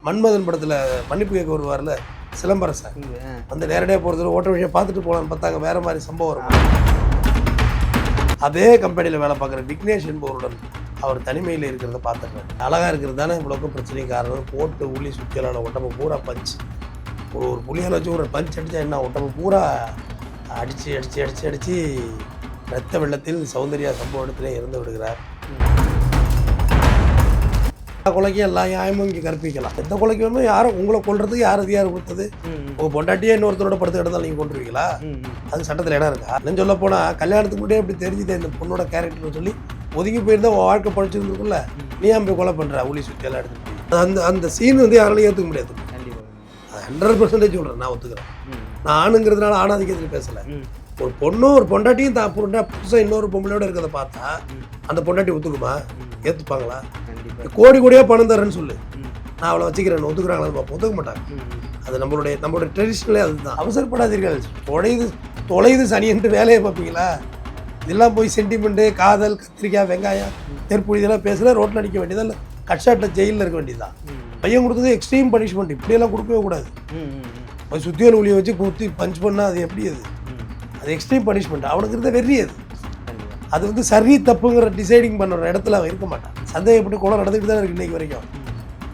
மன்மதன் படத்தில் மன்னிப்பு கேட்க வருவார்ல சிலம்பரசன், அந்த நேரடியாக போகிறதுல ஓட்ட விஷயம் பார்த்துட்டு போகலான்னு பார்த்தாங்க, வேறு மாதிரி சம்பவம் வரும். அதே கம்பெனியில் வேலை பார்க்குற விக்னேஷ் என்பவருடன் அவர் தனிமையில் இருக்கிறத பார்த்துருக்காரு. அழகாக இருக்கிறது தானே இவ்வளோக்கும் பிரச்சனையும் காரணம். போட்டு உள்ளி சுற்றியலான உடம்பு பூரா பஞ்ச், ஒரு புளியால் வச்சு ஒரு பஞ்ச் அடித்தா என்ன உடம்பு பூரா அடித்து ரத்த வெள்ளத்தில் சௌந்தர்யா சம்பவ இடத்திலே இறந்து விடுகிறார். கொலைக்கு எல்லா நியாயமும் இங்கே கற்பிக்கலாம். எந்த கொலைக்கு வேணுமோ யாரும் உங்களை கொள்றதுக்கு யார் அதிகாரம் கொடுத்தது? உங்கள் பொண்டாட்டியே இன்னொருத்தரோட படுத்து கிடந்தாலும் நீங்கள் கொண்டுருவீங்களா? அது சட்டத்தில் இடம் இருக்கா? இல்லைன்னு சொல்ல போனால் கல்யாணத்துக்கு முன்னாடியே அப்படி தெரிஞ்சுது இந்த பொண்ணோட கேரக்டர்னு சொல்லி ஒதுங்கி போயிருந்தா வாழ்க்கை படிச்சிருந்துருக்குல்ல, நீ அப்படி கொலை பண்ணுற உள்ளி சுற்றி எல்லாம் எடுத்துட்டு அந்த அந்த சீன் யாராலையும் ஏற்றுக்க முடியாது. 100% சொல்கிறேன், நான் ஒத்துக்கிறேன். நான் ஆணுங்கிறதுனால ஆணாதிக்கத்தில் பேசலை. ஒரு பொண்ணும் ஒரு பொண்டாட்டியும் தான் புதுசாக இன்னொரு பொம்பளையோட இருக்கிறத பார்த்தா அந்த பொண்டாட்டி ஒத்துக்குமா? ஏற்றுப்பாங்களா? கோடி கோடியாக பணம் தரேன்னு சொல்லு, நான் அவளை வச்சுக்கிறேன், ஒத்துக்குறாங்களா பார்ப்போம். ஒத்துக்க மாட்டாங்க. அது நம்மளுடைய ட்ரெடிஷ்னலே அதுதான். அவசரப்படாதீர்கள். தொலைது சனின்ட்டு வேலையை பார்ப்பீங்களா? இதெல்லாம் போய் சென்டிமெண்ட்டு, காதல், கத்திரிக்காய், வெங்காயம், நெற்புழி இதெல்லாம் பேசுகிற ரோட்டில் அடிக்க வேண்டியதா, இல்லை கட்ஷாட்டில் ஜெயிலில் இருக்க வேண்டியதுதான். பையன் கொடுத்தது எக்ஸ்ட்ரீம் பனிஷ்மெண்ட். இப்படியெல்லாம் கொடுக்கவே கூடாது. போய் சுத்தியல் ஒளியை வச்சு குத்தி பஞ்ச் பண்ணால் அது எப்படி? அது எக்ஸ்ட்ரீம் பனிஷ்மெண்ட். அவனுக்கு இருந்த வெறி அது வந்து சரி தப்புங்கிற டிசைடிங் பண்ணுற இடத்துல அவன் இருக்க மாட்டான். சந்தேகப்பட்டு கொலை நடந்துக்கிட்டு தானே இருக்குது இன்றைக்கி வரைக்கும்.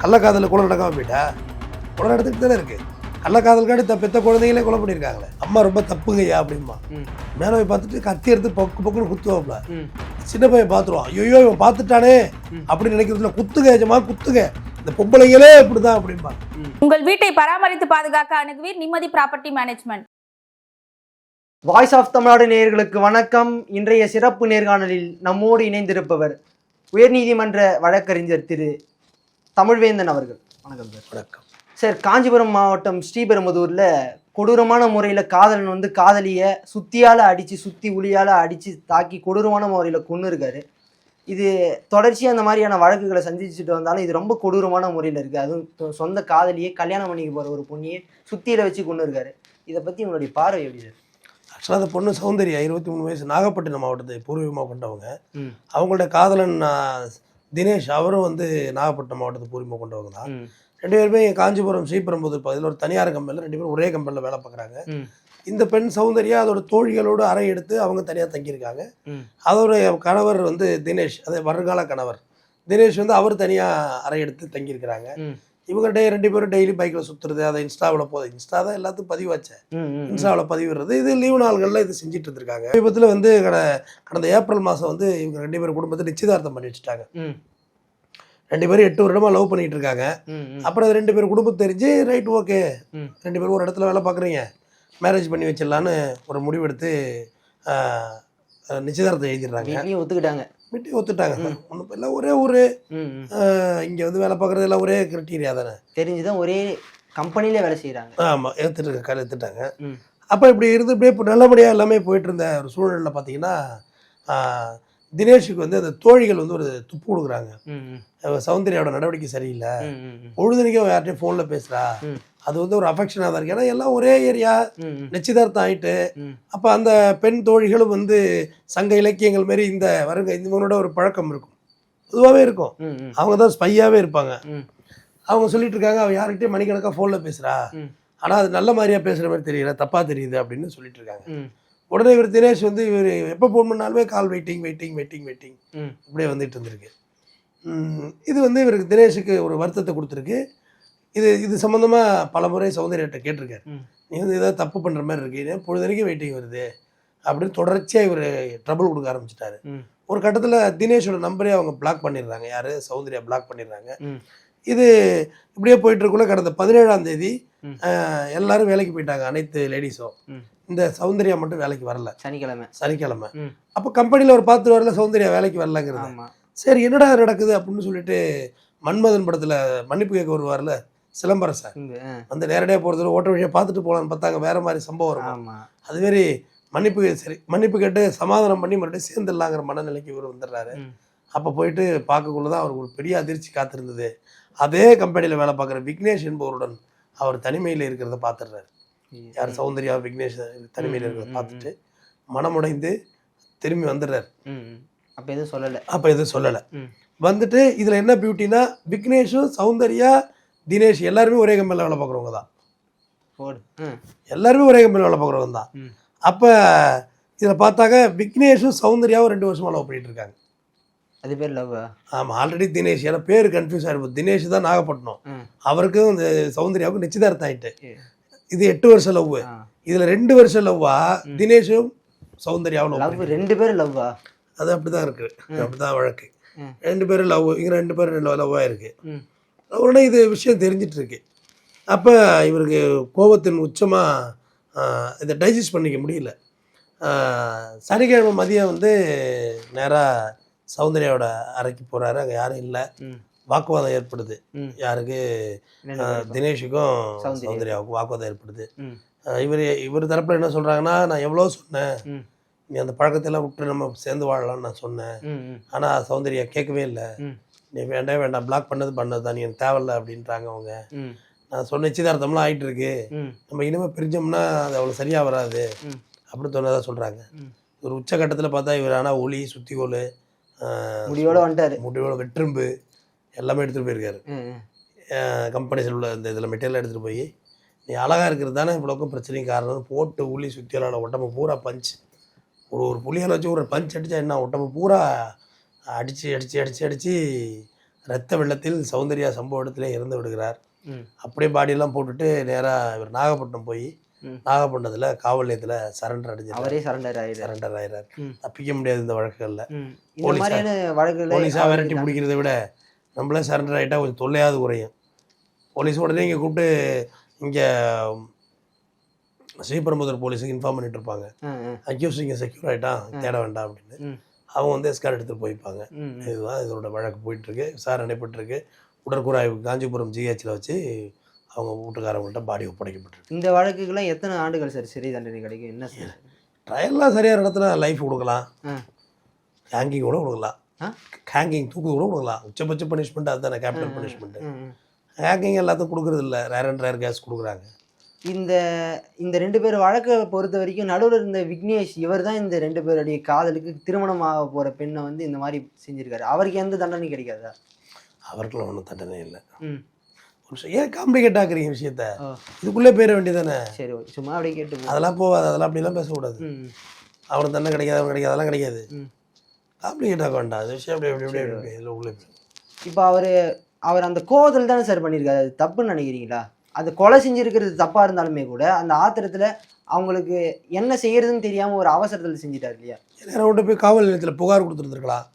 கள்ளக்காதலில் கொலை நடக்காமல் போயிட்டா கொலை நடந்துக்கிட்டு தானே இருக்குது. கள்ளக்காதலுக்காடி பெத்த குழந்தைங்களே கொலை பண்ணியிருக்காங்களே. அம்மா ரொம்ப தப்புங்கய்யா அப்படிமா மேலே போய் பார்த்துட்டு கத்தி எடுத்து பக்குன்னு குத்துவாப்ல. சின்ன பையன் பார்த்துருவான், ஐயோ இவன் பார்த்துட்டானே அப்படின்னு நினைக்கிறதுல குத்துக எஜமா குத்துக, இந்த பொம்பளைங்களே இப்படிதான் அப்படின்பா. உங்கள் வீட்டை பராமரித்து பாதுகாக்க அணுகுவீர் நிம்மதி property management. Voice of Tamil Nadu நேயர்களுக்கு வணக்கம். இன்றைய சிறப்பு நேர்காணலில் நம்மோடு இணைந்திருப்பவர் உயர்நீதிமன்ற வழக்கறிஞர் திரு தமிழ்வேந்தன் அவர்கள். வணக்கம் சார். வணக்கம் சார். காஞ்சிபுரம் மாவட்டம் ஸ்ரீபெரும்புதூரில் கொடூரமான முறையில் காதலன் வந்து காதலியை சுத்தியால் அடித்து சுற்றி உளியால் அடித்து தாக்கி கொடூரமான முறையில் கொன்று இருக்காரு. இது தொடர்ச்சியாக அந்த மாதிரியான வழக்குகளை சந்திச்சுட்டு வந்தாலும் இது ரொம்ப கொடூரமான முறையில் இருக்குது. அதுவும் சொந்த காதலியை கல்யாணம் பண்ணிக்க போகிற ஒரு பொண்ணியை சுத்தியில் வச்சு கொண்டு இருக்காரு. இதை பற்றி உங்களுடைய பார்வை எப்படி சார்? ஆக்சுவலாக அந்த பொண்ணு சௌந்தர்யா 23 வயசு, நாகப்பட்டினம் மாவட்டத்தை பூர்வீகமாக கொண்டவங்க. அவங்களோட காதலன் தினேஷ், அவரும் வந்து நாகப்பட்டினம் மாவட்டத்தை பூர்வீகமாக கொண்டவங்க தான். 2 பேருமே காஞ்சிபுரம் ஸ்ரீபெரும்புதூர் பகுதியில் ஒரு தனியார் கம்பெனியில் 2 பேரும் ஒரே கம்பெனியில் வேலை பார்க்குறாங்க. இந்த பெண் சௌந்தர்யா அதோட தோழிகளோடு அறை எடுத்து அவங்க தனியாக தங்கியிருக்காங்க. அதோடைய கணவர் வந்து தினேஷ், அதே வருங்கால கணவர் தினேஷ் வந்து அவர் தனியாக அறை எடுத்து தங்கியிருக்கிறாங்க. இவங்க 2 பேரும் டெய்லி பைக்கில் சுற்றுறது, அதை இன்ஸ்டாவில் இன்ஸ்டா தான் எல்லாத்துக்கும் பதிவு வச்சேன். இன்ஸ்டாவில் பதிவிடுறது, இது லீவு நாள்களில் இது செஞ்சுட்டு இருந்திருக்காங்க. சமீபத்தில் வந்து கடந்த ஏப்ரல் மாதம் வந்து இவங்க 2 பேரும் குடும்பத்தை நிச்சயதார்த்தம் பண்ணி வச்சுட்டாங்க. 2 பேரும் 8 வருடமாக லவ் பண்ணிட்டு இருக்காங்க. அப்புறம் 2 பேரும் குடும்பம் தெரிஞ்சு ரைட் ஓகே 2 பேரும் ஒரு இடத்துல வேலை பார்க்குறீங்க, மேரேஜ் பண்ணி வச்சிடலான்னு ஒரு முடிவெடுத்து நிச்சயதார்த்தம் எழுதிடுறாங்க. ஒத்துக்கிட்டாங்க, வீட்டையும் ஒத்துட்டாங்க. ஒன்றும் இல்லை, ஒரே ஊர், இங்கே வந்து வேலை பார்க்குறது எல்லாம் ஒரே கிரைட்டீரியா தானே, தெரிஞ்சுதான் ஒரே கம்பெனிலே வேலை செய்கிறாங்க. ஆமாம், எடுத்துட்டாங்க. அப்போ இப்படி இருந்து இப்படியே இப்போ நல்லபடியாக எல்லாமே போயிட்டு இருந்த ஒரு சூழலில் பார்த்தீங்கன்னா தினேஷுக்கு வந்து அந்த தோழிகள் வந்து ஒரு துப்பு கொடுக்குறாங்க. சௌந்தர்யாவோட நடவடிக்கை சரியில்லை, பொழுதுனிக்கும் யார்ட்டையும் ஃபோனில் பேசுகிறா, அது வந்து ஒரு அஃபெக்ஷனாக தான் இருக்குது. ஏன்னா எல்லாம் ஒரே ஏரியா, நிச்சயதார்த்தம் ஆகிட்டு. அப்போ அந்த பெண் தோழிகளும் வந்து சங்க இலக்கியங்கள் மாரி இந்த இவங்களோட ஒரு பழக்கம் இருக்கும், பொதுவாகவே இருக்கும். அவங்க தான் ஸ்பையாகவே இருப்பாங்க. அவங்க சொல்லிட்டு இருக்காங்க, அவள் யார்கிட்டையும் மணிக்கணக்காக ஃபோனில் பேசுகிறா, ஆனால் அது நல்ல மாதிரியாக பேசுகிற மாதிரி தெரியல, தப்பாக தெரியுது அப்படின்னு சொல்லிட்டு இருக்காங்க. உடனே இவர் தினேஷ் வந்து இவர் எப்போ ஃபோன் பண்ணாலுமே கால் வெயிட்டிங் இப்படியே வந்துட்டு இருந்திருக்கு. இது வந்து இவருக்கு தினேஷுக்கு ஒரு வருத்தத்தை கொடுத்துருக்கு. இது சம்மந்தமாக பல முறை சௌந்தர்யாட்ட கேட்டிருக்காரு, நீ வந்து ஏதாவது தப்பு பண்ணுற மாதிரி இருக்கு, பொழுதுனைக்கும் வெயிட்டிங் வருது அப்படின்னு தொடர்ச்சியாக இவர் ட்ரபிள் கொடுக்க ஆரம்பிச்சிட்டாரு. ஒரு கட்டத்தில் தினேஷோட நம்பரே அவங்க பிளாக் பண்ணிடுறாங்க, யார் சௌந்தர்யா பிளாக் பண்ணிடுறாங்க. இது இப்படியே போயிட்டுருக்குள்ள கடந்த 17ஆம் தேதி எல்லாரும் வேலைக்கு போயிட்டாங்க, அனைத்து லேடிஸும். இந்த சௌந்தர்யா மட்டும் வேலைக்கு வரல, சனிக்கிழமை. அப்போ கம்பெனியில் ஒரு 10 வரல, சௌந்தர்யா வேலைக்கு வரலங்கிறது. சரி என்னடா நடக்குது அப்படின்னு சொல்லிட்டு மன்மதன் படத்தில் மன்னிப்பு கேட்க வருவார்ல சிலம்பரசன், அந்த நேரடியாக போகிறதுல ஓட்ட விஷயம் பார்த்துட்டு போகலான்னு பார்த்தாங்க, வேறு மாதிரி சம்பவம் வரும். அதுமாரி மன்னிப்பு கேட்டு சமாதானம் பண்ணி மறுபடியும் சேர்ந்துடலாங்கிற மனநிலைக்கு இவர் வந்துடுறாரு. அப்போ போயிட்டு பார்க்கக்குள்ள தான் அவருக்கு ஒரு பெரிய அதிர்ச்சி காத்திருந்தது. அதே கம்பெனியில் வேலை பார்க்குற விக்னேஷ் என்பவருடன் அவர் தனிமையில் இருக்கிறத பார்த்துடுறாரு. யார் சௌந்தர்யா விக்னேஷ் தனிமையில் இருக்கிறத பார்த்துட்டு மனமுடைந்து திரும்பி வந்துடுறாரு. அப்போ எதுவும் சொல்லலை. வந்துட்டு இதில் என்ன பியூட்டினா, விக்னேஷும் சௌந்தர்யா தினேஷ் எல்லாருமே ஒரே கம்பெனியில் வேலை பார்க்குறவங்க தான். போடு. எல்லாருமே ஒரே கம்பெனியில் வேலை பார்க்குறவங்க தான். அப்போ இதில் பார்த்தாக்க விக்னேஷும் சௌந்தர்யாவும் 2 வருஷமாக லவ் பண்ணிட்டு இருக்காங்க. அது பேர் லவ்வா? ஆமாம், ஆல்ரெடி தினேஷ், ஏன்னா பேர் கன்ஃபியூஸ் ஆகிருப்போம். தினேஷ் தான் நாகப்பட்டினம், அவருக்கும் இந்த சௌந்தர்யாவுக்கும் நிச்சயதார்த்தம் ஆகிட்டு. இது 8 வருஷம் லவ். இதில் 2 வருஷம் லவ்வா தினேஷும் சௌந்தர்யாவும் லவ். 2 பேரும் லவ்வா? அது அப்படி தான் இருக்குது, அப்படி தான் வழக்கு. 2 பேரும் லவ், இங்கே 2 பேரும் லவ்வாக இருக்குது. உடனே இது விஷயம் தெரிஞ்சிட்டு இருக்கு. அப்போ இவருக்கு கோபத்தின் உச்சமாக இதை டைஜஸ்ட் பண்ணிக்க முடியல. சனிக்கிழமை மதியம் வந்து நேராக சௌந்தர்யாவோட அறைக்கு போகிறாரு. அங்கே யாரும் இல்லை. வாக்குவாதம் ஏற்படுது. யாருக்கு? தினேஷுக்கும் சௌந்தர்யாவுக்கும் வாக்குவாதம் ஏற்படுது. இவர் தரப்பில் என்ன சொல்கிறாங்கன்னா, நான் எவ்வளோ சொன்னேன், நீ அந்த பழக்கத்தெல்லாம் விட்டு நம்ம சேர்ந்து வாழலாம்னு நான் சொன்னேன். ஆனால் சௌந்தர்யா கேட்கவே இல்லை. நீ வேண்டாம், பிளாக் பண்ணது தான், நீ எனக்கு தேவையில்ல அப்படின்றாங்க அவங்க. நான் சொன்ன நிச்சயதார்த்தம்லாம் ஆகிட்டு இருக்கு, நம்ம இனிமேல் பிரிஞ்சோம்னா அது அவ்வளோ சரியாக வராது அப்படின்னு சொன்னதாக சொல்கிறாங்க. ஒரு உச்சகட்டத்தில் பார்த்தா இவர் ஆனால் ஒளி, சுத்திகோல், முடியோட வந்துட்டார். முடியோட வெற்றும்பு எல்லாமே எடுத்துகிட்டு போயிருக்காரு. கம்பெனிஸில் உள்ள இந்த இதில் மெட்டீரியல் எடுத்துகிட்டு போய், நீ அழகாக இருக்கிறது தானே இவ்வளோக்கும் பிரச்சனையும் காரணம், போட்டு உளி சுத்தியோட உடம்பு பூரா பஞ்ச், ஒரு புளியால் வச்சு ஒரு பஞ்ச் அடித்தா என்ன, உடம்பு பூரா அடித்து ரத்த வெள்ளத்தில் சௌந்தர்யா சம்பவ இடத்துல இறந்து விடுகிறார். அப்படியே பாடியெல்லாம் போட்டுட்டு நேராக இவர் நாகப்பட்டினம் போய் நாகப்பட்டினத்தில் காவல் நிலையத்தில் சரண்டர் அடைஞ்சார். அவரே சரண்டர் ஆயிடுறார். தப்பிக்க முடியாது இந்த வழக்குகளில். போலீஸாக விரட்டி பிடிக்கிறத விட நம்மளே சரண்டர் ஆகிட்டா கொஞ்சம் தொல்லையாவது குறையும். போலீஸ் உடனே இங்கே கூப்பிட்டு இங்கே ஸ்ரீபெரும்புதூர் போலீஸுக்கு இன்ஃபார்ம் பண்ணிட்டு இருப்பாங்க, அக்யூஸ் இங்கே செக்யூர் ஆகிட்டான், தேட வேண்டாம் அப்படின்னு. அவங்க வந்து எஸ்கார்ட் எடுத்துகிட்டு போய்ப்பாங்க. இதுதான் இதோட வழக்கு போயிட்டுருக்கு, விசாரணை நடைபெற்றிருக்கு. உடற்கூறாய்வு காஞ்சிபுரம் ஜிஹெச்சில் வச்சு அவங்க வீட்டுக்காரவங்கள்ட்ட பாடி ஒப்படைக்கப்பட்டிருக்கு. இந்த வழக்குக்கெல்லாம் எத்தனை ஆண்டுகள் சார் சிறை தண்டனை கிடைக்கும்? என்ன சார் ட்ரையல்லாம் சரியாக இடத்துல லைஃப் கொடுக்கலாம், ஹேங்கிங் கூட கொடுக்கலாம், ஹேங்கிங் தூக்கு கூட கொடுக்கலாம். உச்சபட்ச பனிஷ்மெண்ட் அதுதானே, கேபிட்டல் பனிஷ்மெண்ட்டு. ஹேங்கிங் எல்லாத்துக்கும் கொடுக்குறது இல்லை, ரேர் அண்ட் ரேர் கேஸ் கொடுக்குறாங்க. இந்த 2 பேர் வழக்கை பொறுத்த வரைக்கும் நடுவில் இருந்த விக்னேஷ், இவர் தான் இந்த 2 பேருடைய காதலுக்கு திருமணமாக போகிற பெண்ணை வந்து இந்த மாதிரி செஞ்சுருக்காரு. அவருக்கு எந்த தண்டனை கிடைக்காதா? அவருக்குலாம் ஒன்றும் தண்டனை இல்லை. ஏன் காம்ப்ளிகேட் ஆக்குறீங்க விஷயத்த? இதுக்குள்ளே போயிட வேண்டியதானே. சரி, சும்மா அப்படியே கேட்டு அதெல்லாம் போகாது, அதெல்லாம் அப்படிலாம் பேசக்கூடாது. அவனுக்கு தண்டனை கிடைக்காது, அவன் கிடைக்காது, அதெல்லாம் கிடைக்காது. காம்ப்ளிகேட் ஆக வேண்டாம் அது விஷயம். அப்படி இதில் உள்ளே இப்போ அவர் அந்த கோவத்தில் தானே சார் பண்ணியிருக்காரு. அது தப்புன்னு நினைக்கிறீங்களா? அது கொலை செஞ்சுருக்கிறது தப்பாக இருந்தாலுமே கூட அந்த ஆத்திரத்தில் அவங்களுக்கு என்ன செய்யறதுன்னு தெரியாமல் ஒரு அவசரத்தில் செஞ்சிட்டாரு இல்லையா? நேரம் விட்டு போய் காவல் நிலையத்தில் புகார் கொடுத்துருந்துருக்கலாம்.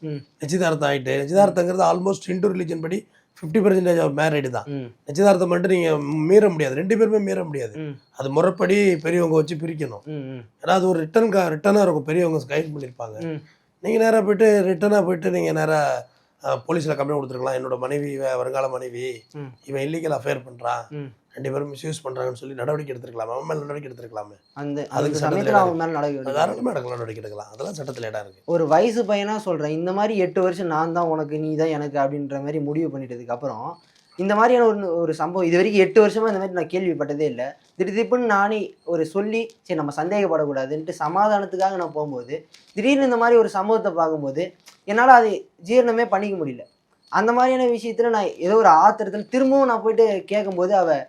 நிச்சயதார்த்தம் ஆகிட்டு, நிச்சயதார்த்தங்கிறது ஆல்மோஸ்ட் இன்டூ ரிலிஜன் படி 50% ஆஃப் மேரிடு தான். நிச்சயதார்த்தம் மட்டும் நீங்கள் மீற முடியாது, 2 பேருமே மீற முடியாது. அது முறைப்படி பெரியவங்க வச்சு பிரிக்கணும். ஏன்னா அது ஒரு ரிட்டனாக இருக்கும், பெரியவங்க கைட் பண்ணியிருப்பாங்க. நீங்கள் நேராக போயிட்டு ரிட்டனாக போயிட்டு நீங்கள் நேராக போலீஸில் கம்ப்ளைண்ட் கொடுத்துருக்கலாம். என்னோட மனைவி, வருங்கால மனைவி, இவன் இல்லீகல் அஃபேர் பண்ணுறான், 2 பேரும் மிஸ்யூஸ் பண்ணுறாங்கன்னு சொல்லி நடவடிக்கை எடுத்துருக்கலாமே, அவன் மேலே நடவடிக்கை எடுத்துருக்கலாமே. அதுக்கு தாராளமாக நடவடிக்கை எடுக்கலாம். அதெல்லாம் சட்டத்தில் இடம் இருக்குது. ஒரு வயசு பையனாக சொல்கிறேன், இந்த மாதிரி 8 வருஷம் நான் தான் உனக்கு, நீ தான் எனக்கு அப்படின்ற மாதிரி முடிவு பண்ணிட்டதுக்கு அப்புறம் இந்த மாதிரியான ஒரு சம்பவம் இது வரைக்கும் 8 வருஷமாக இந்த மாதிரி நான் கேள்விப்பட்டதே இல்லை. திடீர்னு நானே ஒரு சொல்லி சரி நம்ம சந்தேகப்படக்கூடாதுன்ட்டு சமாதானத்துக்காக நான் போகும்போது திடீர்னு இந்த மாதிரி ஒரு சம்பவத்தை பார்க்கும்போது என்னால் அது ஜீரணமே பண்ணிக்க முடியல. அந்த மாதிரியான விஷயத்தில் நான் ஏதோ ஒரு ஆத்திரத்தில் திரும்பவும் நான் போயிட்டு கேட்கும்போது அவள்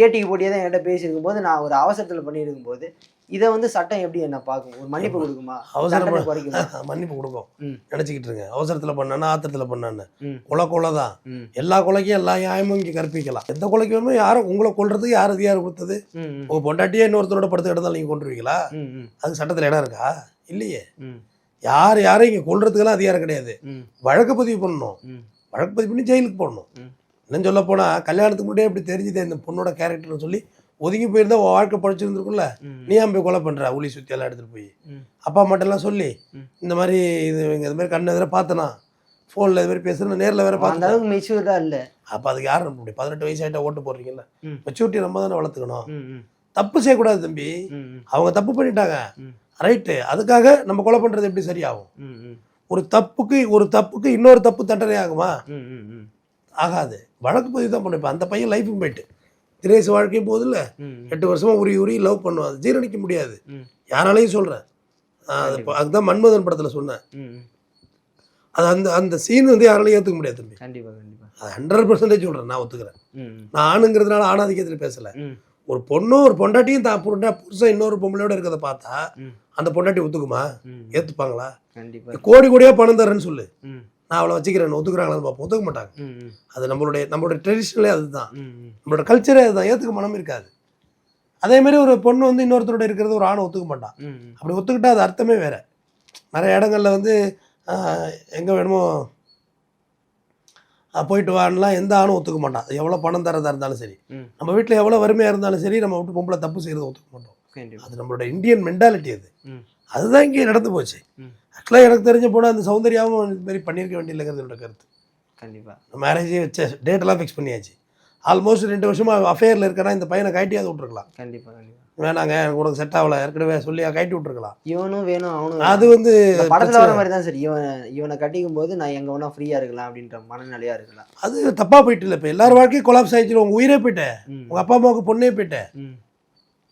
ஏடிக்கு போட்டியே தான் என்கிட்ட பேசியிருக்கும் போது நான் ஒரு அவசரத்தில் பண்ணியிருக்கும் போது இதை வந்து சட்டம் எப்படி என்ன பார்க்கும்? ஒரு மன்னிப்பு கொடுக்குமா? அவசரம் குறைக்குமா? மன்னிப்பு கொடுக்கும் நினச்சிக்கிட்டு இருங்க. அவசரத்தில் பண்ணானே, ஆத்திரத்தில் பண்ணானே, கொலை தான். எல்லா கொலைக்கும் எல்லா நியாயமும் இங்கே கற்பிக்கலாம். எந்த கொலைக்கு வேணுமோ யாரும் உங்களை கொல்றதுக்கு யார் அதிகாரம் கொடுத்தது? உங்கள் பொண்டாட்டியே இன்னொருத்தரோட படுத்து கிடந்தாலும் நீங்கள் கொண்டுருவீங்களா? அதுக்கு சட்டத்தில் இடம் இருக்கா? இல்லையே. யாரையும் இங்கே கொல்றதுக்கெல்லாம் அதிகாரம் கிடையாது. வழக்கு பதிவு பண்ணணும், வழக்கு பதிவு பண்ணி ஜெயிலுக்கு போடணும். என்னன்னு சொல்ல போனால் கல்யாணத்துக்கு முன்னாடியே இப்படி தெரிஞ்சுது இந்த பொண்ணோட கேரக்டர்னு சொல்லி ஒதுங்கி போயிருந்தா வாழ்க்கை படிச்சிருந்துருக்கும்ல. நீ ஏன் போய் கொலை பண்ணுற? உளி சுற்றியெல்லாம் எடுத்துகிட்டு போய் அப்பா அம்மாட்டெல்லாம் சொல்லி இந்த மாதிரி இது மாதிரி கண்ணு எதிராக பார்த்தனா, ஃபோனில் இது மாதிரி பேசுகிறேன், நேரில் வேறு பார்த்து அளவுக்கு மெச்சூர்டாக இல்லை. அப்போ அதுக்கு யாரும் அப்படி 18 வயசு ஆகிட்டா ஓட்டு போடுறீங்கல்ல, மெச்சூரிட்டி நம்ம தானே வளர்த்துக்கணும். தப்பு செய்யக்கூடாது தம்பி. அவங்க தப்பு பண்ணிட்டாங்க, ரைட்டு. அதுக்காக நம்ம கொலை பண்ணுறது எப்படி சரியாகும்? ஒரு தப்புக்கு இன்னொரு தப்பு தண்டனை ஆகுமா? ஆகாது. வழக்கு பதிவு தான் பண்ணுவேன். அந்த பையன் லைஃபுக்கு போயிட்டு தினேஷ் வாழ்க்கையும் போதில்ல, 8 வருஷமா உரி லவ் பண்ணுவான். அது ஜீரணிக்க முடியாது யாராலையும். சொல்கிறேன், அதுதான் மன்மதன் படத்தில் சொன்னேன். அது அந்த சீன் வந்து யாராலையும் ஏற்றுக்க முடியாது தம்பி. கண்டிப்பாக. 100% சொல்கிறேன், நான் ஒத்துக்கிறேன். நான் ஆணுங்கிறதுனால ஆணாதிக்கத்தில் பேசலை. ஒரு பொண்ணும் ஒரு பொண்டாட்டியும் தான் புருஷன் இன்னொரு பொம்பளையோட இருக்கிறத பார்த்தா அந்த பொண்டாட்டி ஒத்துக்குமா? ஏற்றுப்பாங்களா? கண்டிப்பா கோடி கோடியாக பணம் தரேன்னு சொல்லு, நான் அவளை வச்சுக்கிறேன்னு ஒத்துக்குறாங்களான்னு பார்ப்போம். ஒத்துக்க மாட்டாங்க. அது நம்மளுடைய ட்ரெடிஷ்னலே அதுதான், நம்மளோட கல்ச்சரே அதுதான். ஏற்றுக்க மனம் இருக்காது. அதேமாரி ஒரு பொண்ணு வந்து இன்னொருத்தரோட இருக்கிறது ஒரு ஆணை ஒத்துக்க மாட்டான். அப்படி ஒத்துக்கிட்டா அது அர்த்தமே வேறு. நிறைய இடங்களில் வந்து எங்கே வேணுமோ போயிட்டு வான்லாம் எந்த ஆணும் ஒத்துக்க மாட்டான். அது எவ்வளோ பணம் தரதா இருந்தாலும் சரி, நம்ம வீட்டில் எவ்வளோ வறுமையாக இருந்தாலும் சரி, நம்ம விட்டு பொம்பளை தப்பு செய்கிறத ஒத்துக்க மாட்டோம். அது நம்மளோட இந்தியன் மென்டாலிட்டி. அதுதான் இங்கே நடந்து போச்சு. ஆக்சுவலாக எனக்கு தெரிஞ்ச போனால் அந்த சௌந்தர்யாவும் இது மாதிரி பண்ணியிருக்க வேண்டியதில்லைங்கிறது என்னோட கருத்து. கண்டிப்பாக மேரேஜே வச்ச டேட்டெல்லாம் ஃபிக்ஸ் பண்ணியாச்சு. ஆல்மோஸ்ட் 2 வருஷமாக அஃபேரில் இருக்கனா இந்த பையனை கைட்டியாவது விட்ருக்கலாம். கண்டிப்பாக வேணாங்க, எனக்கு உனக்கு செட் ஆகலை, ஏற்கனவே சொல்லி கைட்டி விட்ருக்கலாம். இவனும் வேணும் அவனும். அது வந்து படத்தில் வர மாதிரி தான் சரி. இவனை கட்டிக்கும் போது நான் எங்கே வேணா ஃப்ரீயாக இருக்கலாம் அப்படின்ற மனநிலையாக இருக்கலாம். அது தப்பாக போயிட்டு இல்லை. இப்போ எல்லார் வாழ்க்கையும் கொலாப்ஸ் ஆயிடுச்சு. உங்கள் உயிரே போயிட்டேன், உங்கள் அப்பா அம்மாவுக்கு பொண்ணே போயிட்டேன்.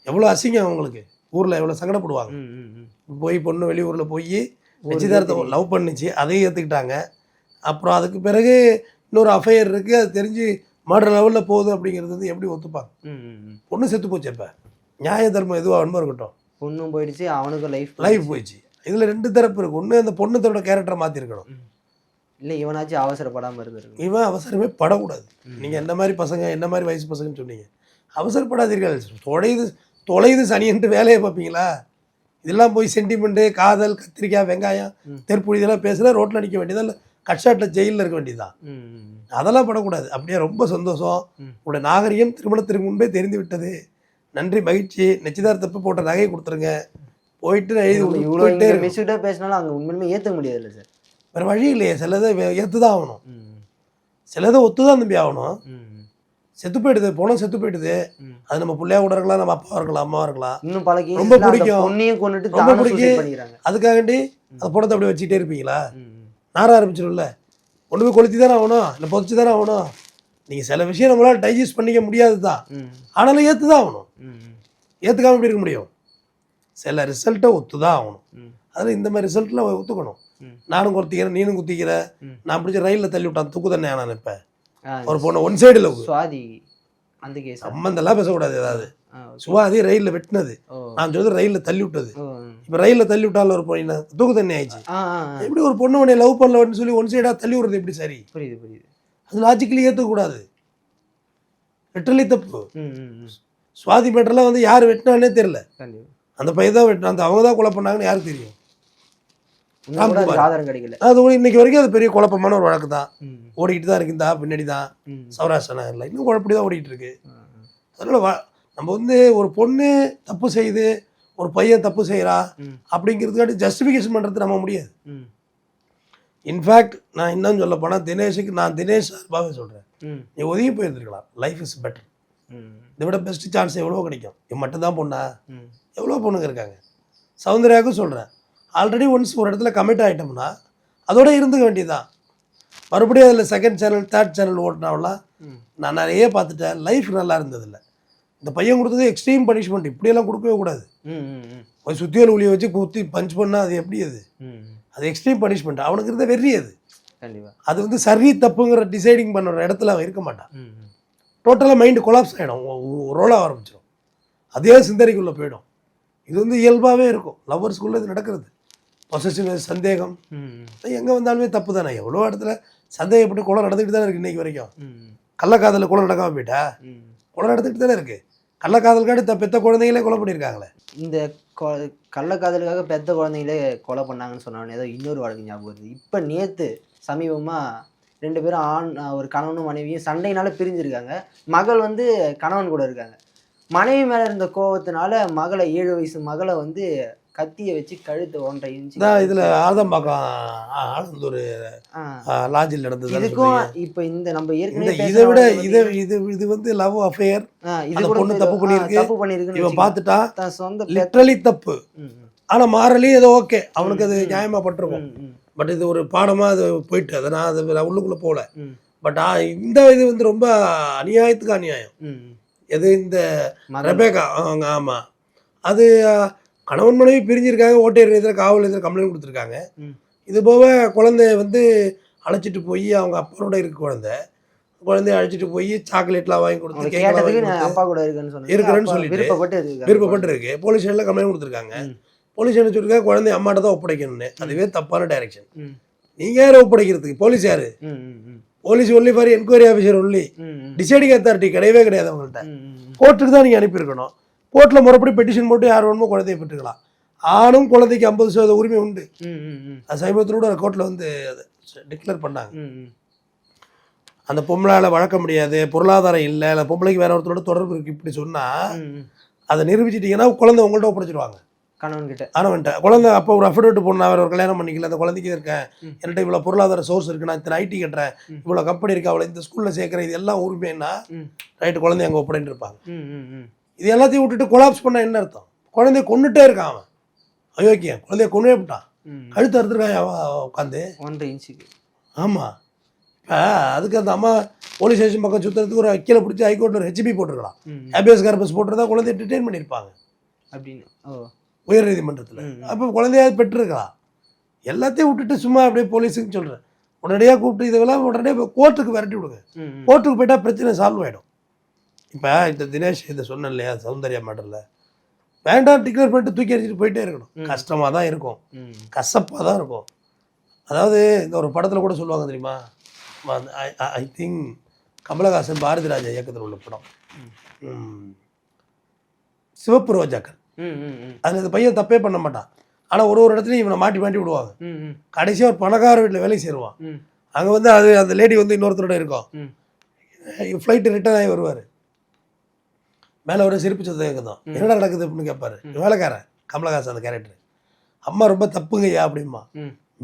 எவ்வளோ அசிங்கம் அவங்களுக்கு, ஊரில் எவ்வளோ சங்கடப்படுவாங்க. போய் பொண்ணு வெளியூரில் போய் நிச்சயதார்த்தத்தை லவ் பண்ணிச்சு, அதையும் ஏற்றுக்கிட்டாங்க. அப்புறம் அதுக்கு பிறகு இன்னொரு அஃபையர் இருக்குது, அது தெரிஞ்சு மர்டர் லெவலில் போகுது அப்படிங்கிறது வந்து எப்படி ஒத்துப்பாங்க? பொண்ணு செத்து போச்சு. இப்போ நியாய தர்மம் எதுவாக வேணுமோ இருக்கட்டும், பொண்ணும் போயிடுச்சு, அவனுக்கும் லைஃப் போயிடுச்சு. இதில் 2 தரப்பு இருக்குது. ஒன்று அந்த பொண்ணுத்தோட கேரக்டரை மாற்றிருக்கணும், இல்லை இவனாச்சும் அவசரப்படாமல் இருந்திருக்கு. இவன் அவசரமே படக்கூடாது. நீங்கள் என்ன மாதிரி பசங்க, என்ன மாதிரி வயசு பசங்கன்னு சொன்னீங்க, அவசரப்படாதீர்கள். தொலைது சனின்ட்டு வேலையை பார்ப்பீங்களா? இதெல்லாம் போய் சென்டிமெண்ட்டு, காதல், கத்திரிக்காய், வெங்காயம், தெற்புழி இதெல்லாம் பேசுகிற ரோட்டில் நிற்க வேண்டியதா, இல்லை கட்ஷாட்டில் ஜெயிலில் இருக்க வேண்டியதுதான். அதெல்லாம் படக்கூடாது. அப்படியே ரொம்ப சந்தோஷம், உங்களுடைய நாகரிகம் திருமணத்திற்கு முன்பே தெரிந்து விட்டது, நன்றி, மகிழ்ச்சி, நிச்சயதார்த்தப்ப போட்ட நகையை கொடுத்துருங்க, போயிட்டு மெச்சூர்டாக பேசினாலும் அங்கே உண்மையுமே ஏற்ற முடியாது இல்லை சார். வேறு வழி இல்லையே. சிலதை ஏற்று தான் ஆகணும், சிலதை ஒத்து தான் தம்பி ஆகணும். செத்து போயிடுது, பணம் செத்து போயிடுது. அது நம்ம பிள்ளையா கூட இருக்கலாம், நம்ம அப்பாவா இருக்கலாம், அம்மாவா இருக்கலாம். இன்னும் பல கேஸ் ரொம்ப பிடிக்கும், ரொம்ப பிடிக்கும். அதுக்காகண்டி அந்த பணத்தை அப்படி வச்சுக்கிட்டே இருப்பீங்களா? நார ஆரம்பிச்சிடும்ல. கொண்டு போய் கொளுத்தி தானே ஆகணும், இல்லை புதைச்சி தானே ஆகணும். நீங்கள் சில விஷயம் நம்மளால் டைஜஸ்ட் பண்ணிக்க முடியாது தான், ஆனாலும் ஏற்று தான் ஆகணும். ஏற்றுக்காம எப்படி இருக்க முடியும்? சில ரிசல்ட்டை ஒத்து தான் ஆகணும். அதில் இந்த மாதிரி ரிசல்ட்டில் ஒத்துக்கணும். நானும் குத்திக்கிறேன், நீனும் குத்திக்கிற, நான் பிடிச்ச ரயிலில் தள்ளி விட்டான், தூக்கு தானே நான் இப்போ ஒரு பொண்ணு ஒன் சைடு லவ். சுவாதி அந்த கேஸ் சம்மந்தெல்லாம் பேசக்கூடாது. ஏதாவது சுவாதி ரயிலில் வெட்டினது, நான் சொல்றது ரயிலில் தள்ளி விட்டது. இப்போ ரயிலில் தள்ளி விட்டால ஒரு பொண்ணு தூக்கு தண்ணி ஆயிடுச்சு. எப்படி ஒரு பொண்ணு உன்னை லவ் பண்ணலன்னு சொல்லி ஒன் சைடாக தள்ளி விடுறது எப்படி சரி? புரியுது. அது லாஜிக்கலி ஏற்றக்கூடாது, லிட்டரலி தப்பு. சுவாதி மேட்டர்லாம் வந்து யார் வெட்டினானே தெரியல, அந்த பையன் தான் வெட்டினா, அந்த அவங்க தான் கொலை பண்ணாங்கன்னு யாருக்கு தெரியும்? அது இன்னைக்கு வரைக்கும் அது பெரிய குழப்பமான ஒரு வழக்கு தான், ஓடிக்கிட்டு தான் இருக்கு. இந்த பின்னாடி தான் சௌராஷ்டிரா நகரில் இன்னும் குழப்படி தான் ஓடிக்கிட்டு இருக்கு. அதனால நம்ம வந்து ஒரு பொண்ணு தப்பு செய்யுது, ஒரு பையன் தப்பு செய்கிறா அப்படிங்கிறதுக்காட்டி ஜஸ்டிஃபிகேஷன் பண்ணுறது நம்ம முடியாது. இன்ஃபேக்ட் நான் இன்னும் சொல்ல போனால் தினேஷுக்கு, நான் தினேஷ் சார்பாகவே சொல்கிறேன், நீ ஒதுங்கி போயிருந்துருக்கலாம். Life is better. இதை விட பெஸ்ட் சான்ஸ் எவ்வளோ கிடைக்கும். இவன் மட்டும்தான் பொண்ணா? எவ்வளோ பொண்ணுங்க இருக்காங்க. சௌந்தர்யாவுக்கும் சொல்கிறேன், ஆல்ரெடி ஒன்ஸ் ஒரு இடத்துல கமிட் ஆகிட்டோம்னா அதோட இருந்துக்க வேண்டியதுதான். மறுபடியும் அதில் செகண்ட் சேனல், தேர்ட் சேனல் ஓட்டினாவெல்லாம் நான் நிறைய பார்த்துட்டேன். லைஃப் நல்லா இருந்ததில்லை. இந்த பையன் கொடுத்தது எக்ஸ்ட்ரீம் பனிஷ்மெண்ட், இப்படியெல்லாம் கொடுக்கவே கூடாது. போய் சுத்தியோல் ஒளியை வச்சு குத்தி பஞ்ச் பண்ணால் அது எப்படி? அது எக்ஸ்ட்ரீம் பனிஷ்மெண்ட். அவனுக்கு இருந்த வெறி அது. அது வந்து சரி தப்புங்கிற டிசைடிங் பண்ணுற இடத்துல அவன் இருக்க மாட்டான். டோட்டலாக மைண்டு கொலாப்ஸ் ஆகிடும், ரோலாக ஆரம்பிச்சிடும், அதே சிந்தனைக்குள்ளே போயிடும். இது வந்து இயல்பாகவே இருக்கும், லவ்வர்ஸ்குள்ளே இது நடக்கிறது. பொசசிவ்னஸ், சந்தேகம் எங்கே வந்தாலுமே தப்பு தானே. எவ்வளோ இடத்துல சந்தேகப்பட்டு கொலை நடந்துக்கிட்டு தானே இருக்குது இன்றைக்கி வரைக்கும். கள்ளக்காதலில் கொலை நடக்காமல் போயிட்டா, கொலை நடந்துக்கிட்டு தானே இருக்குது. கள்ளக்காதலுக்காடி பெத்த குழந்தைங்களே கொலை பண்ணியிருக்காங்களே. இந்த கள்ளக்காதலுக்காக பெத்த குழந்தைங்களே கொலை பண்ணாங்கன்னு சொன்னாங்க. ஏதோ இன்னொரு வழக்கு ஞாபகம் வருது. இப்போ நேற்று சமீபமாக 2 பேரும் ஒரு கணவனும் மனைவியும் சண்டையினால பிரிஞ்சிருக்காங்க. மகள் வந்து கணவன் கூட இருக்காங்க. மனைவி மேலே இருந்த கோபத்தினால மகளை, 7 வயசு மகளை வந்து கத்தியை வச்சு கழுத்து 1.5 இன்ச்சு தான் இதில் ஆதம்பாக்கம் ஆனந்தூர் லாட்ஜில் நடந்தது. இதுக்கும் இப்போ இந்த நம்ம ஏற்கனவே இதை விட இது வந்து லவ் அஃபேர். இது பொண்ணு தப்பு பண்ணியிருக்கு, இவன் பார்த்துட்டா சொந்த லிட்டரலி தப்பு. ஆனால் மாறலி ஏதோ ஓகே, அவனுக்கு அது நியாயமாக பட்டிருக்கும். பட் இது ஒரு பாடமாக அது போயிட்டு, அதை நான் அது உள்ளுக்குள்ளே போகல. பட் இந்த இது வந்து ரொம்ப அநியாயத்துக்கு அநியாயம். எது இந்த ரெபேக்கா, ஆமாம், அது கணவன் மனைவி பிரிஞ்சிருக்காங்க, ஓட்டையர் இதில் காவல் இதில் கம்ப்ளைண்ட் கொடுத்துருக்காங்க. இது போக குழந்தைய வந்து அழைச்சிட்டு போய் அவங்க அப்பனோட இருக்க குழந்தை குழந்தைய அழைச்சிட்டு போய் சாக்லேட்லாம் வாங்கி கொடுத்து அவங்க கேக்கெல்லாம் வாங்கி கேட்டதுக்கு நான் கொடுத்து அப்பா கூட இருக்குன்னு சொன்னேன். இருக்கிறேன்னு அப்பா சொல்லிட்டு விருப்பப்பட்டு இருக்கு. விருப்பப்பட்டு இருக்கு. போலீஸ் ஸ்டேஷனில் கம்ப்ளைண்ட் கொடுத்துருக்காங்க. போலீஸ் என்ன சொல்லியிருக்காங்க, குழந்தைய அம்மாட்ட தான் ஒப்படைக்கணும்னு. அதுவே தப்பான டைரக்ஷன். நீங்கள் யாரை ஒப்படைக்கிறதுக்கு? போலீஸ் யாரு? Police only for enquiry officer only, deciding authority கிடையவே கிடையாது அவங்கள்ட்ட. கோர்ட்டுக்கு தான் நீங்கள் அனுப்பியிருக்கணும். கோர்ட்டில் முறைப்படி பெட்டிஷன் போட்டு யார் வேணுமோ குழந்தைய பெற்றுக்கலாம். ஆணும் குழந்தைக்கு 50% உரிமை உண்டு. அது சமீபத்திலோட கோர்ட்டில் வந்து டிக்ளேர் பண்ணாங்க. அந்த பொம்பளால் வளர்க்க முடியாது, பொருளாதாரம் இல்லை, இல்லை பொம்பளைக்கு வேற ஒருத்தரோட தொடர்பு இருக்கு, இப்படி சொன்னால் அதை நிரூபிச்சிட்டிங்கன்னா குழந்தை உங்கள்கிட்ட ஒப்படைச்சிடுவாங்க. கணவன்கிட்ட குழந்தை அப்போ ஒரு அஃபிடவிட் போடணும், வேற ஒரு கல்யாணம் பண்ணிக்கல, அந்த குழந்தைக்கு இருக்கேன், என்கிட்ட இவ்வளோ பொருளாதார சோர்ஸ் இருக்கு, நான் இத்தனை ஐடி கட்டுறேன், இவ்வளோ கம்பெனி இருக்கு, அவளை இந்த ஸ்கூலில் சேர்க்குறேன், இது எல்லாம் உரிமைன்னா ரைட்டு குழந்தைய அங்கே ஒப்படைன்னு இருப்பாங்க. இது எல்லாத்தையும் விட்டுட்டு கொலாப்ஸ் பண்ண என்ன அர்த்தம்? குழந்தைய கொண்டுட்டே இருக்கான் அவன், அயோக்கியன். குழந்தைய கொண்டே விட்டான், கழுத்து அறுத்துருக்கான் உட்காந்து 1.5 இன்ச்சுக்கு. ஆமாம். இப்போ அதுக்கு அந்த அம்மா போலீஸ் ஸ்டேஷன் பக்கம் சுற்றுறதுக்கு ஒரு வக்கீலை பிடிச்சி ஹைகோர்ட்டில் ஒரு ஹெச்பி போட்டிருக்கலாம், ஹேபியஸ் கார்பஸ் போட்டிருந்தா குழந்தைய டிடெயின் பண்ணியிருப்பாங்க அப்படின்னு உயர் நீதிமன்றத்தில். அப்போ குழந்தையாவது பெற்றிருக்கலாம். எல்லாத்தையும் விட்டுட்டு சும்மா அப்படியே போலீஸுக்கு சொல்கிறேன், உடனடியாக கூப்பிட்டு இதெல்லாம் உடனடியாக கோர்ட்டுக்கு விரட்டி விடுங்க. கோர்ட்டுக்கு போயிட்டால் பிரச்சனை சால்வ் ஆகிடும். இப்போ இந்த தினேஷ் இதை சொன்னேன் இல்லையா, சௌந்தர்யா மேட்டரில் வேண்டாம் டிக்ளேர் பண்ணிட்டு தூக்கி அடிச்சுட்டு போயிட்டே இருக்கணும். கஷ்டமாக தான் இருக்கும், கசப்பாக தான் இருக்கும். அதாவது இந்த ஒரு படத்தில் கூட சொல்லுவாங்க தெரியுமா, ஐ திங்க் கமலஹாசன் பாரதி ராஜா இயக்கத்தில் உள்ள படம் சிவப்பு ரோஜாக்கள். அதில் இந்த பையன் தப்பே பண்ண மாட்டான், ஆனால் ஒரு இடத்துலையும் இவனை மாட்டி மாட்டி விடுவாங்க. கடைசியாக ஒரு பணக்கார வீட்டில் வேலை சேருவான். அங்கே வந்து அது அந்த லேடி வந்து இன்னொருத்தரோட இருக்கும். ஃப்ளைட்டு ரிட்டர்ன் ஆகி வருவார், மேலே ஒரு சிரிப்பு சத்தம் கேட்குதான், என்னடா நடக்குது அப்படின்னு கேட்பாரு. வேலைக்காரன் கமலஹாசன் அந்த கேரக்டர். அம்மா ரொம்ப தப்புங்கய்யா அப்படிமா.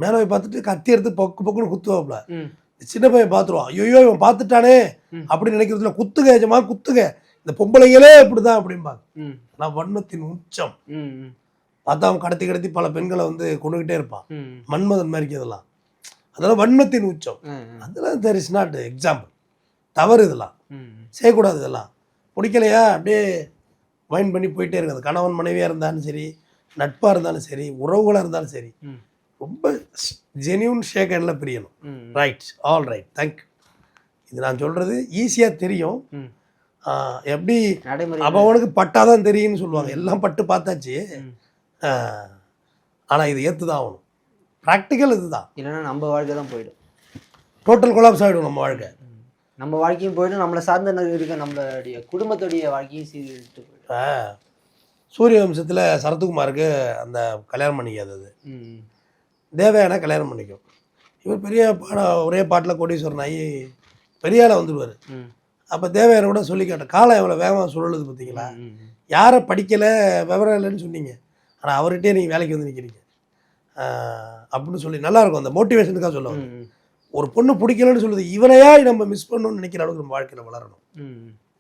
மேலே போய் பார்த்துட்டு கத்தி எடுத்து பொக்கு பொக்குன்னு குத்துவாப்புல. சின்ன பையன் பார்த்துருவான், ஐயோ இவன் பார்த்துட்டானே அப்படின்னு நினைக்கிறதுல குத்துக ஏஜமா குத்துக, இந்த பொம்பளைங்களே இப்படிதான் அப்படிம்பாங்க. நான் வன்மத்தின் உச்சம். பார்த்தா அவன் கடத்தி கடத்தி பல பெண்களை வந்து கொண்டுகிட்டே இருப்பான், மன்மதன் மாதிரி இதெல்லாம். அதெல்லாம் வன்மத்தின் உச்சம். அதெல்லாம் தேர் இஸ் நாட் எக்ஸாம்பிள். தவறு, இதெல்லாம் செய்யக்கூடாது. இதெல்லாம் பிடிக்கலையா அப்படியே மைண்ட் பண்ணி போயிட்டே இருக்குது. கணவன் மனைவியாக இருந்தாலும் சரி, நட்பாக இருந்தாலும் சரி, உறவுகளாக இருந்தாலும் சரி, ரொம்ப ஜென்யூன் ஷேக் ஹேண்டில் பிரியணும். Right, all right, thank you. இது நான் சொல்கிறது ஈஸியாக தெரியும், எப்படி அவனுக்கு பட்டாதான் தெரியும்னு சொல்லுவாங்க. எல்லாம் பட்டு பார்த்தாச்சு, ஆனால் இது ஏற்று தான் ஆகணும். ப்ராக்டிக்கல் இதுதான், இல்லைன்னா நம்ம வாழ்க்கை தான் போயிடும், டோட்டல் கொலாப்ஸ் ஆகிடும் நம்ம வாழ்க்கை. நம்ம வாழ்க்கையும் போயிடும், நம்மளை சார்ந்த இருக்க நம்மளுடைய குடும்பத்துடைய வாழ்க்கையும் சீர்கிட்டு போயிடும். சூரிய வம்சத்தில் சரத்குமாருக்கு அந்த கல்யாணம் பண்ணிக்காதது, தேவையான கல்யாணம் பண்ணிக்கும். இவர் பெரிய ஒரே பாட்டில் கோடீஸ்வரன் ஆகி பெரிய ஆளாக வந்துடுவார். அப்போ தேவையான கூட சொல்லி கேட்டேன், காலம் எவ்வளோ வேகமாக சுழலுது பார்த்தீங்களா, யாரை படிக்கலை விவரம் இல்லைன்னு சொன்னீங்க, ஆனால் அவர்கிட்டே நீங்கள் வேலைக்கு வந்து நிற்கிறீங்க அப்படின்னு சொல்லி நல்லாயிருக்கும். அந்த மோட்டிவேஷனுக்காக சொல்லுவாங்க. ஒரு பொண்ணு பிடிக்கலன்னு சொல்லுது, இவனையா நம்ம மிஸ் பண்ணணும்னு நினைக்கிற அளவுக்கு நம்ம வாழ்க்கையில் வளரணும்,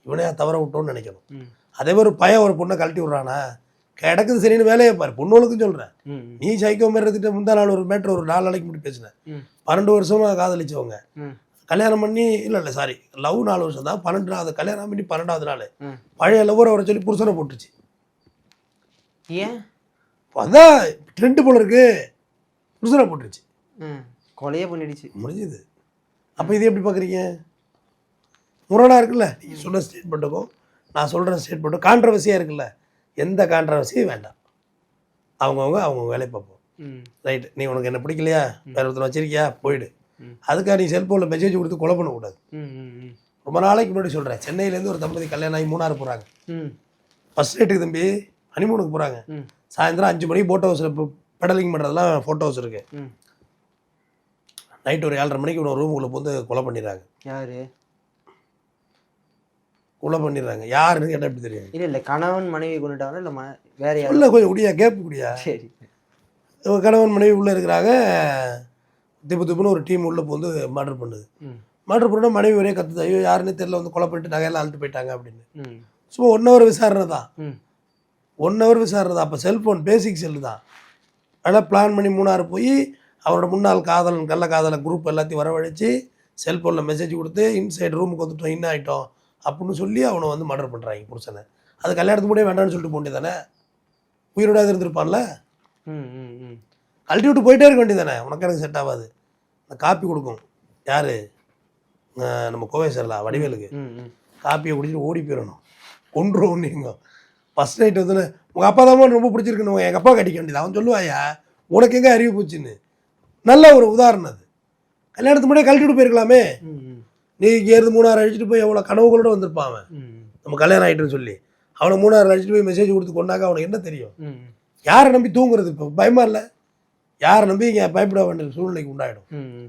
இவனையா தவற விட்டோம்னு நினைக்கணும். அதே மாதிரி ஒரு பையன் ஒரு பொண்ணை கழட்டி விட்றானா, கிடக்குது சரின்னு வேலையை பாரு. பொண்ணுகளுக்கும் சொல்கிறேன், நீ சைக்கோ மாதிரி இருந்துட்டு முந்தா நாள் ஒரு மேட்ரு ஒரு 4 நாளைக்கு முன்னாடி பேசினேன். 12 வருஷமாக காதலிச்சவங்க கல்யாணம் பண்ணி, இல்லை சாரி லவ் 4 வருஷம் தான், 12வது கல்யாணம் பண்ணி 12வது நாள் பழைய லவ்வர் அவரை சொல்லி புருஷனை போட்டுச்சு. ஏன்? அதான் ட்ரெண்டு போல இருக்கு, புருஷனை போட்டுருச்சு, கொலையே பண்ணிடுச்சு, முடிஞ்சுது. அப்போ இது எப்படி பார்க்குறீங்க? முரணாக இருக்குல்ல, நீங்கள் சொன்ன ஸ்டேட்மெண்ட்டுக்கும் நான் சொல்கிற ஸ்டேட்மெண்ட்டும் கான்ட்ரவர்சியாக இருக்குல்ல. எந்த கான்ட்ரவர்சியும் வேண்டாம், அவங்கவுங்க வேலையை பார்ப்போம். ரைட்டு, நீ உனக்கு என்ன பிடிக்கலையா, வேறு ஒருத்தர் வச்சிருக்கியா, போயிடு. அதுக்காக நீ செல்ஃபோனில் மெசேஜ் கொடுத்து கொலை பண்ணக்கூடாது. ரொம்ப நாளைக்கு முன்னாடி சொல்கிறேன், சென்னையிலேருந்து ஒரு தம்பதி கல்யாணம் ஆகி மூணாறு போகிறாங்க. ஃபஸ்ட் நைட்டுக்கு தம்பி ஹனிமூனுக்கு போகிறாங்க. சாயந்தரம் 5 மணிக்கு போட் ஹவுஸில் பெடலிங் பண்ணுறதுலாம் ஃபோட்டோ ஹவுஸ் இருக்குது. நைட்டு ஒரு 7:30 மணிக்கு ஒரு ரூமுக்குள்ளே வந்து கொலை பண்ணிடுறாங்க. யார் கொலை பண்ணிடுறாங்க? யாருன்னு கேட்டால் எப்படி தெரியும்? இல்லை கணவன் மனைவி கொண்டுட்டாங்க, இல்லை வேற யாரும் இல்லை, கொஞ்சம் குடியா கேப்பு குடியா. சரி, கணவன் மனைவி உள்ளே இருக்கிறாங்க. திப்புன்னு ஒரு டீம் உள்ளே வந்து மர்டர் பண்ணுது. மர்டர் பண்ணால் மனைவி ஒரே கத்துது, ஐயோ யாருன்னு தெரியல, வந்து கொலை பண்ணிட்டு நகையெல்லாம் அழுட்டு போயிட்டாங்க அப்படின்னு. சும்மா 1 hour விசாரணை தான், 1 hour விசாரணை தான். அப்போ செல்ஃபோன் பேசிக் செல்லு தான். அதெல்லாம் பிளான் பண்ணி மூணாறு போய் அவரோட முன்னாள் காதலன் கள்ள காதலை குரூப் எல்லாத்தையும் வரவழைச்சி செல்ஃபோனில் மெசேஜ் கொடுத்து இன்சைட் ரூமுக்கு வந்துட்டோம், இன்னும் ஆகிட்டோம் அப்படின்னு சொல்லி அவனை வந்து மர்டர் பண்ணுறாங்க புருஷனை. அது கல்யாணத்துக்கு கூட வேண்டாம்னு சொல்லிட்டு போக வேண்டியதானே, உயிரோட இருந்திருப்பான்ல. கழட்டி விட்டு போயிட்டே இருக்க வேண்டியதானே, உனக்கு எனக்கு செட் ஆகாது. அந்த காப்பி கொடுக்கும் யார், நம்ம கோவை சரலா வடிவேலுக்கு ம், ம். காப்பியை குடிச்சிட்டு ஓடி போயிடணும், கொன்றுவோம் நீங்கள். ஃபஸ்ட் நைட் வந்து உங்கள் அப்பா தான் ரொம்ப பிடிச்சிருக்கணும், எங்கள் அப்பா கட்டிக்க வேண்டியது. அவன் சொல்லுவாயா உனக்கு எங்கே அறிவு போச்சுன்னு. நல்ல ஒரு உதாரணம் அது. கல்யாணத்துக்கு முன்னாடியே கழட்டிட்டு போயிருக்கலாமே. ம், ம். நீ இங்கேருந்து 3 அழிச்சிட்டு போய் எவ்வளோ கனவுகளோட வந்திருப்பான் அவன். ம், நம்ம கல்யாணம் ஆகிட்டுன்னு சொல்லி அவனை 3 அழிச்சிட்டு போய் மெசேஜ் கொடுத்து கொண்டாக்க அவனுக்கு என்ன தெரியும்? ம், யாரை நம்பி தூங்குறது? இப்போ பயமா இல்லை? யாரை நம்பி இங்கே பயப்பட வேண்டிய சூழ்நிலைக்கு உண்டாயிடும். ம்,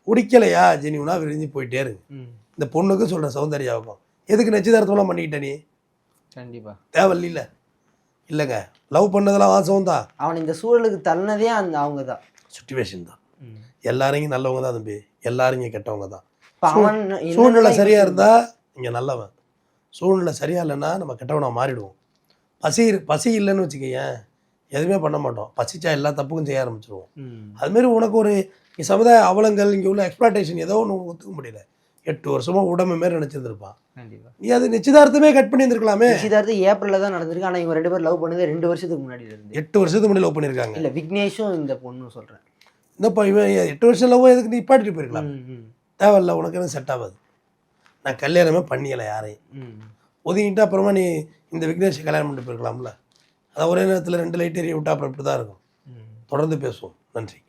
பிடிக்கலையா ஜெனியூனா விரிஞ்சு போயிட்டே இருக்கு. ம். இந்த பொண்ணுக்கு சொல்கிற சௌந்தர்யாவுக்கும் எதுக்கு நிச்சயதார்த்தம்லாம் பண்ணிக்கிட்ட நீ? கண்டிப்பா தேவையில்ல. இல்லைங்க, லவ் பண்ணதெல்லாம் வாசம் தான், அவன் இந்த சூழலுக்கு தள்ளினதே அவங்க தான். சுச்சுவேஷன் தான். எல்லாரையும் நல்லவங்க தான் தம்பி, எல்லாரும் இங்கே கெட்டவங்க தான். இப்ப அவன் சூழ்நிலை சரியாக இருந்தால் இங்கே நல்லவன், சூழ்நிலை சரியா இல்லைன்னா நம்ம கெட்டவனாக மாறிடுவோம். பசி இல்லைன்னு வச்சுக்கேன், எதுவுமே பண்ண மாட்டோம். பசிச்சா எல்லா தப்புக்கும் செய்ய ஆரம்பிச்சிருவோம். அதுமாரி உனக்கு ஒரு சமுதாய அவலங்கள், இங்கே உள்ள எக்ஸ்ப்ளாய்டேஷன் ஏதோ ஒன்று ஒத்துக்க முடியல. 8 வருஷமா உடம்பு மாரி நினச்சிருந்துருப்பான். நீ அது நிச்சயதார்த்தமே கட் பண்ணி இருந்திருக்கலாமே. நிச்சயதார்த்தம் ஏப்ரல்ல தான் நடந்திருக்கு. ஆனா இவங்க 2 பேரும் லவ் பண்ணது 2 வருஷத்துக்கு முன்னாடி இருந்து. 8 வருஷத்துக்கு முன்னாடி லவ் பண்ணியிருக்காங்க. இல்ல விக்னேஷும் இந்த பொண்ணும் சொல்றேன். இந்தப்பா இவன் 8 வருஷம் லவ் எதுக்கு நீ பாட்டிட்டு போயிருக்கலாம்? தேவையில்ல, உனக்கு எதுவும் செட் ஆகாது. நான் கல்யாணமே பண்ணியலை யாரையும். ஒதுங்கிட்டு அப்புறமா நீ இந்த விக்னேஷை கல்யாணம் பண்ணிட்டு போயிருக்கலாம்ல. அதை ஒரே நேரத்தில் 2 லைட் எரிய விட்டா அப்புறம் இப்படி தான் இருக்கும். தொடர்ந்து பேசுவோம். நன்றி.